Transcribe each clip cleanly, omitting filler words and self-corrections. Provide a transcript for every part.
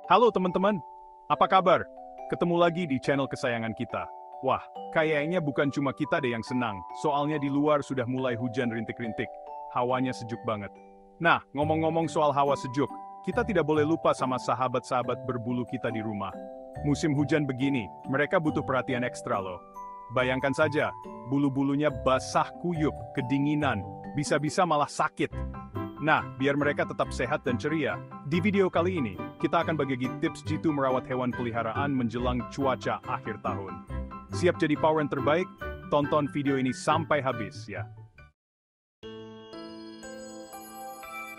Halo teman-teman, apa kabar? Ketemu lagi di channel kesayangan kita. Wah, kayaknya bukan cuma kita deh yang senang, soalnya di luar sudah mulai hujan rintik-rintik. Hawanya sejuk banget. Nah, ngomong-ngomong soal hawa sejuk, kita tidak boleh lupa sama sahabat-sahabat berbulu kita di rumah. Musim hujan begini, mereka butuh perhatian ekstra loh. Bayangkan saja, bulu-bulunya basah kuyup, kedinginan, bisa-bisa malah sakit. Nah, biar mereka tetap sehat dan ceria, di video kali ini, kita akan bagi tips jitu merawat hewan peliharaan menjelang cuaca akhir tahun. Siap jadi power yang terbaik? Tonton video ini sampai habis ya.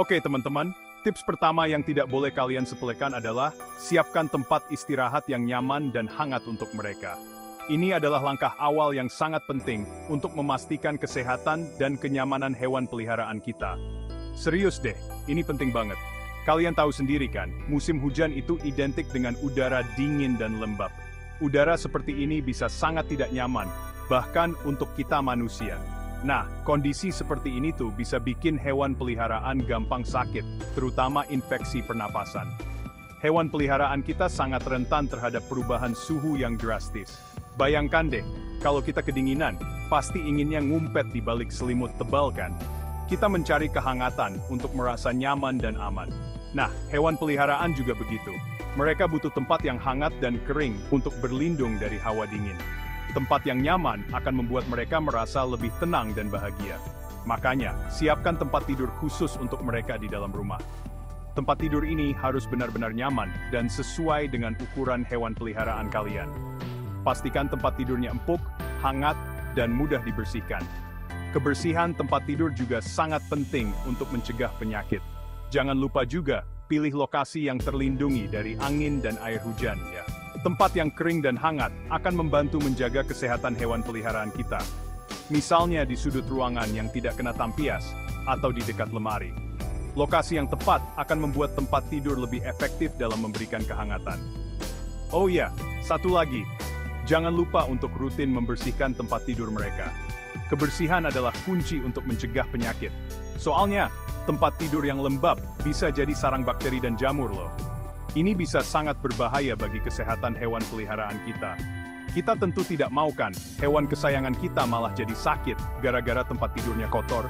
Oke teman-teman, tips pertama yang tidak boleh kalian sepelekan adalah siapkan tempat istirahat yang nyaman dan hangat untuk mereka. Ini adalah langkah awal yang sangat penting untuk memastikan kesehatan dan kenyamanan hewan peliharaan kita. Serius deh, ini penting banget. Kalian tahu sendiri kan, musim hujan itu identik dengan udara dingin dan lembab. Udara seperti ini bisa sangat tidak nyaman, bahkan untuk kita manusia. Nah, kondisi seperti ini tuh bisa bikin hewan peliharaan gampang sakit, terutama infeksi pernapasan. Hewan peliharaan kita sangat rentan terhadap perubahan suhu yang drastis. Bayangkan deh, kalau kita kedinginan, pasti inginnya ngumpet di balik selimut tebal kan? Kita mencari kehangatan untuk merasa nyaman dan aman. Nah, hewan peliharaan juga begitu. Mereka butuh tempat yang hangat dan kering untuk berlindung dari hawa dingin. Tempat yang nyaman akan membuat mereka merasa lebih tenang dan bahagia. Makanya, siapkan tempat tidur khusus untuk mereka di dalam rumah. Tempat tidur ini harus benar-benar nyaman dan sesuai dengan ukuran hewan peliharaan kalian. Pastikan tempat tidurnya empuk, hangat, dan mudah dibersihkan. Kebersihan tempat tidur juga sangat penting untuk mencegah penyakit. Jangan lupa juga, pilih lokasi yang terlindungi dari angin dan air hujan ya. Tempat yang kering dan hangat akan membantu menjaga kesehatan hewan peliharaan kita. Misalnya di sudut ruangan yang tidak kena tampias, atau di dekat lemari. Lokasi yang tepat akan membuat tempat tidur lebih efektif dalam memberikan kehangatan. Oh ya, satu lagi. Jangan lupa untuk rutin membersihkan tempat tidur mereka. Kebersihan adalah kunci untuk mencegah penyakit. Soalnya, tempat tidur yang lembab bisa jadi sarang bakteri dan jamur loh. Ini bisa sangat berbahaya bagi kesehatan hewan peliharaan kita. Kita tentu tidak mau kan, hewan kesayangan kita malah jadi sakit gara-gara tempat tidurnya kotor.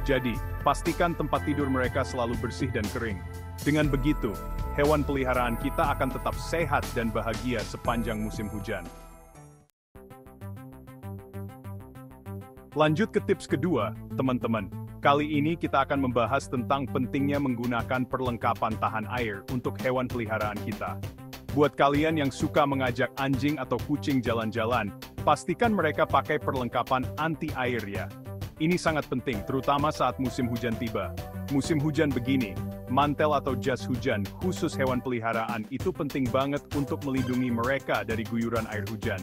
Jadi, pastikan tempat tidur mereka selalu bersih dan kering. Dengan begitu, hewan peliharaan kita akan tetap sehat dan bahagia sepanjang musim hujan. Lanjut ke tips kedua, teman-teman. Kali ini kita akan membahas tentang pentingnya menggunakan perlengkapan tahan air untuk hewan peliharaan kita. Buat kalian yang suka mengajak anjing atau kucing jalan-jalan, pastikan mereka pakai perlengkapan anti air ya. Ini sangat penting, terutama saat musim hujan tiba. Musim hujan begini, mantel atau jas hujan khusus hewan peliharaan itu penting banget untuk melindungi mereka dari guyuran air hujan.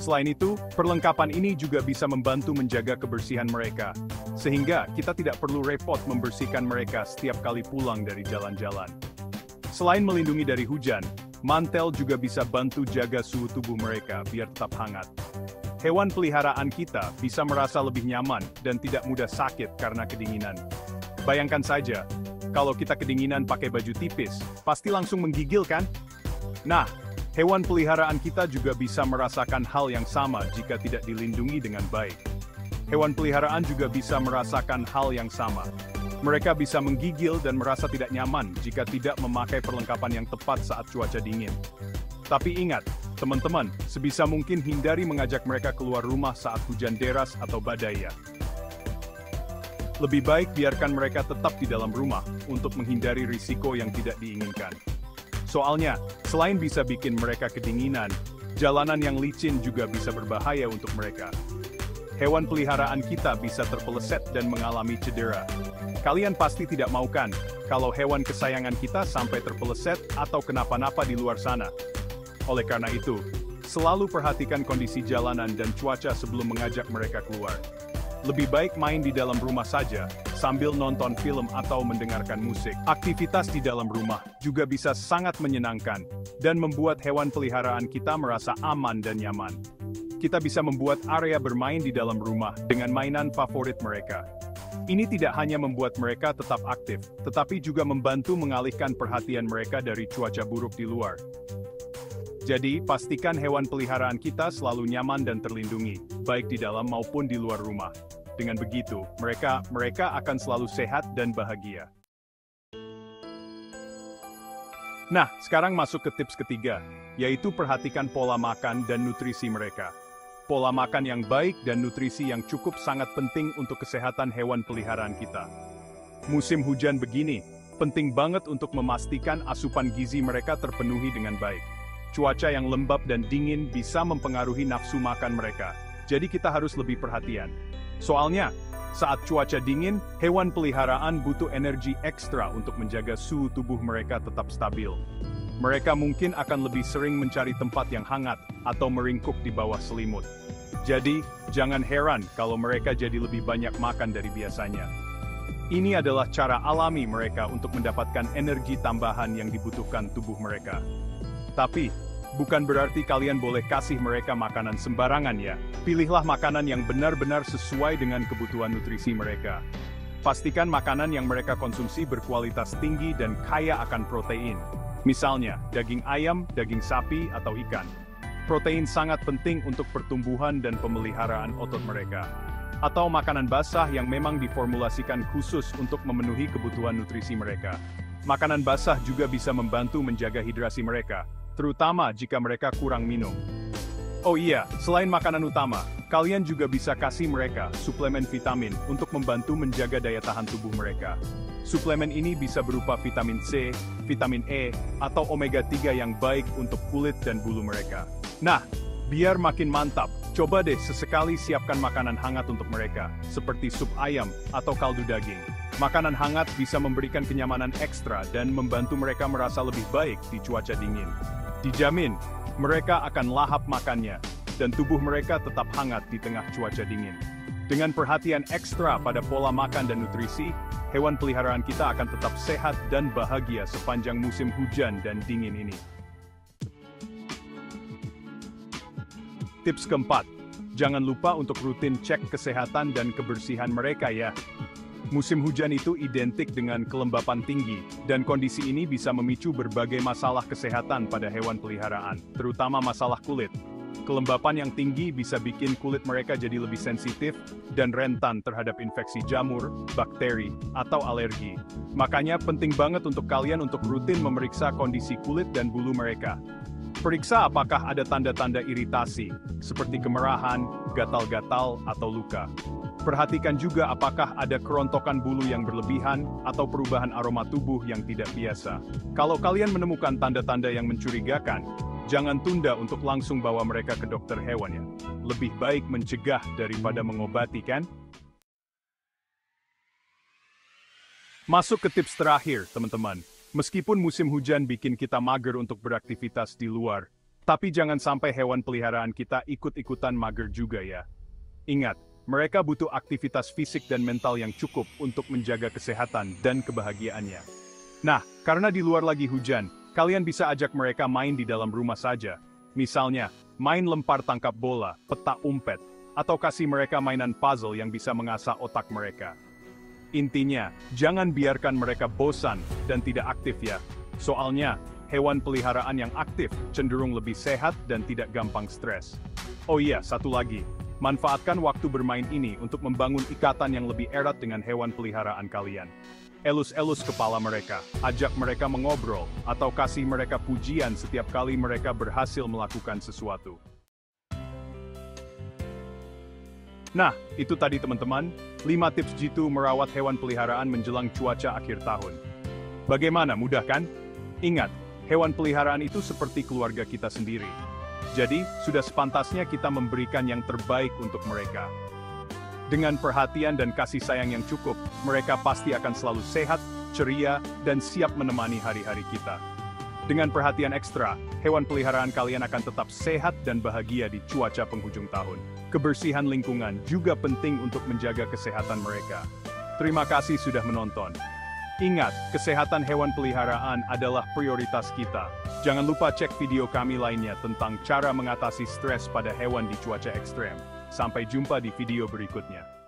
Selain itu, perlengkapan ini juga bisa membantu menjaga kebersihan mereka, sehingga kita tidak perlu repot membersihkan mereka setiap kali pulang dari jalan-jalan. Selain melindungi dari hujan, mantel juga bisa bantu jaga suhu tubuh mereka biar tetap hangat. Hewan peliharaan kita bisa merasa lebih nyaman dan tidak mudah sakit karena kedinginan. Bayangkan saja, kalau kita kedinginan pakai baju tipis, pasti langsung menggigil kan? Nah, hewan peliharaan kita juga bisa merasakan hal yang sama jika tidak dilindungi dengan baik. Hewan peliharaan juga bisa merasakan hal yang sama. Mereka bisa menggigil dan merasa tidak nyaman jika tidak memakai perlengkapan yang tepat saat cuaca dingin. Tapi ingat, teman-teman, sebisa mungkin hindari mengajak mereka keluar rumah saat hujan deras atau badai ya. Lebih baik biarkan mereka tetap di dalam rumah untuk menghindari risiko yang tidak diinginkan. Soalnya, selain bisa bikin mereka kedinginan, jalanan yang licin juga bisa berbahaya untuk mereka. Hewan peliharaan kita bisa terpeleset dan mengalami cedera. Kalian pasti tidak mau kan, kalau hewan kesayangan kita sampai terpeleset atau kenapa-napa di luar sana. Oleh karena itu, selalu perhatikan kondisi jalanan dan cuaca sebelum mengajak mereka keluar. Lebih baik main di dalam rumah saja, sambil nonton film atau mendengarkan musik. Aktivitas di dalam rumah juga bisa sangat menyenangkan, dan membuat hewan peliharaan kita merasa aman dan nyaman. Kita bisa membuat area bermain di dalam rumah dengan mainan favorit mereka. Ini tidak hanya membuat mereka tetap aktif, tetapi juga membantu mengalihkan perhatian mereka dari cuaca buruk di luar. Jadi, pastikan hewan peliharaan kita selalu nyaman dan terlindungi, baik di dalam maupun di luar rumah. Dengan begitu, mereka akan selalu sehat dan bahagia. Nah, sekarang masuk ke tips ketiga, yaitu perhatikan pola makan dan nutrisi mereka. Pola makan yang baik dan nutrisi yang cukup sangat penting untuk kesehatan hewan peliharaan kita. Musim hujan begini, penting banget untuk memastikan asupan gizi mereka terpenuhi dengan baik. Cuaca yang lembab dan dingin bisa mempengaruhi nafsu makan mereka, jadi kita harus lebih perhatian. Soalnya, saat cuaca dingin, hewan peliharaan butuh energi ekstra untuk menjaga suhu tubuh mereka tetap stabil. Mereka mungkin akan lebih sering mencari tempat yang hangat atau meringkuk di bawah selimut. Jadi, jangan heran kalau mereka jadi lebih banyak makan dari biasanya. Ini adalah cara alami mereka untuk mendapatkan energi tambahan yang dibutuhkan tubuh mereka. Tapi, bukan berarti kalian boleh kasih mereka makanan sembarangan ya. Pilihlah makanan yang benar-benar sesuai dengan kebutuhan nutrisi mereka. Pastikan makanan yang mereka konsumsi berkualitas tinggi dan kaya akan protein. Misalnya, daging ayam, daging sapi, atau ikan. Protein sangat penting untuk pertumbuhan dan pemeliharaan otot mereka. Atau makanan basah yang memang diformulasikan khusus untuk memenuhi kebutuhan nutrisi mereka. Makanan basah juga bisa membantu menjaga hidrasi mereka, terutama jika mereka kurang minum. Oh iya, selain makanan utama, kalian juga bisa kasih mereka suplemen vitamin untuk membantu menjaga daya tahan tubuh mereka. Suplemen ini bisa berupa vitamin C, vitamin E, atau omega 3 yang baik untuk kulit dan bulu mereka. Nah, biar makin mantap, coba deh sesekali siapkan makanan hangat untuk mereka, seperti sup ayam atau kaldu daging. Makanan hangat bisa memberikan kenyamanan ekstra dan membantu mereka merasa lebih baik di cuaca dingin. Dijamin, mereka akan lahap makannya, dan tubuh mereka tetap hangat di tengah cuaca dingin. Dengan perhatian ekstra pada pola makan dan nutrisi, hewan peliharaan kita akan tetap sehat dan bahagia sepanjang musim hujan dan dingin ini. Tips keempat, jangan lupa untuk rutin cek kesehatan dan kebersihan mereka ya. Musim hujan itu identik dengan kelembapan tinggi, dan kondisi ini bisa memicu berbagai masalah kesehatan pada hewan peliharaan, terutama masalah kulit. Kelembapan yang tinggi bisa bikin kulit mereka jadi lebih sensitif dan rentan terhadap infeksi jamur, bakteri, atau alergi. Makanya penting banget untuk kalian untuk rutin memeriksa kondisi kulit dan bulu mereka. Periksa apakah ada tanda-tanda iritasi, seperti kemerahan, gatal-gatal, atau luka. Perhatikan juga apakah ada kerontokan bulu yang berlebihan atau perubahan aroma tubuh yang tidak biasa. Kalau kalian menemukan tanda-tanda yang mencurigakan, jangan tunda untuk langsung bawa mereka ke dokter hewan ya. Lebih baik mencegah daripada mengobati kan? Masuk ke tips terakhir, teman-teman. Meskipun musim hujan bikin kita mager untuk beraktivitas di luar, tapi jangan sampai hewan peliharaan kita ikut-ikutan mager juga ya. Ingat, mereka butuh aktivitas fisik dan mental yang cukup untuk menjaga kesehatan dan kebahagiaannya. Nah, karena di luar lagi hujan, kalian bisa ajak mereka main di dalam rumah saja. Misalnya, main lempar tangkap bola, peta umpet, atau kasih mereka mainan puzzle yang bisa mengasah otak mereka. Intinya, jangan biarkan mereka bosan dan tidak aktif ya. Soalnya, hewan peliharaan yang aktif cenderung lebih sehat dan tidak gampang stres. Oh iya, satu lagi. Manfaatkan waktu bermain ini untuk membangun ikatan yang lebih erat dengan hewan peliharaan kalian. Elus-elus kepala mereka, ajak mereka mengobrol, atau kasih mereka pujian setiap kali mereka berhasil melakukan sesuatu. Nah, itu tadi teman-teman, 5 tips jitu merawat hewan peliharaan menjelang cuaca akhir tahun. Bagaimana, mudah kan? Ingat, hewan peliharaan itu seperti keluarga kita sendiri. Jadi, sudah sepantasnya kita memberikan yang terbaik untuk mereka. Dengan perhatian dan kasih sayang yang cukup, mereka pasti akan selalu sehat, ceria, dan siap menemani hari-hari kita. Dengan perhatian ekstra, hewan peliharaan kalian akan tetap sehat dan bahagia di cuaca penghujung tahun. Kebersihan lingkungan juga penting untuk menjaga kesehatan mereka. Terima kasih sudah menonton. Ingat, kesehatan hewan peliharaan adalah prioritas kita. Jangan lupa cek video kami lainnya tentang cara mengatasi stres pada hewan di cuaca ekstrem. Sampai jumpa di video berikutnya.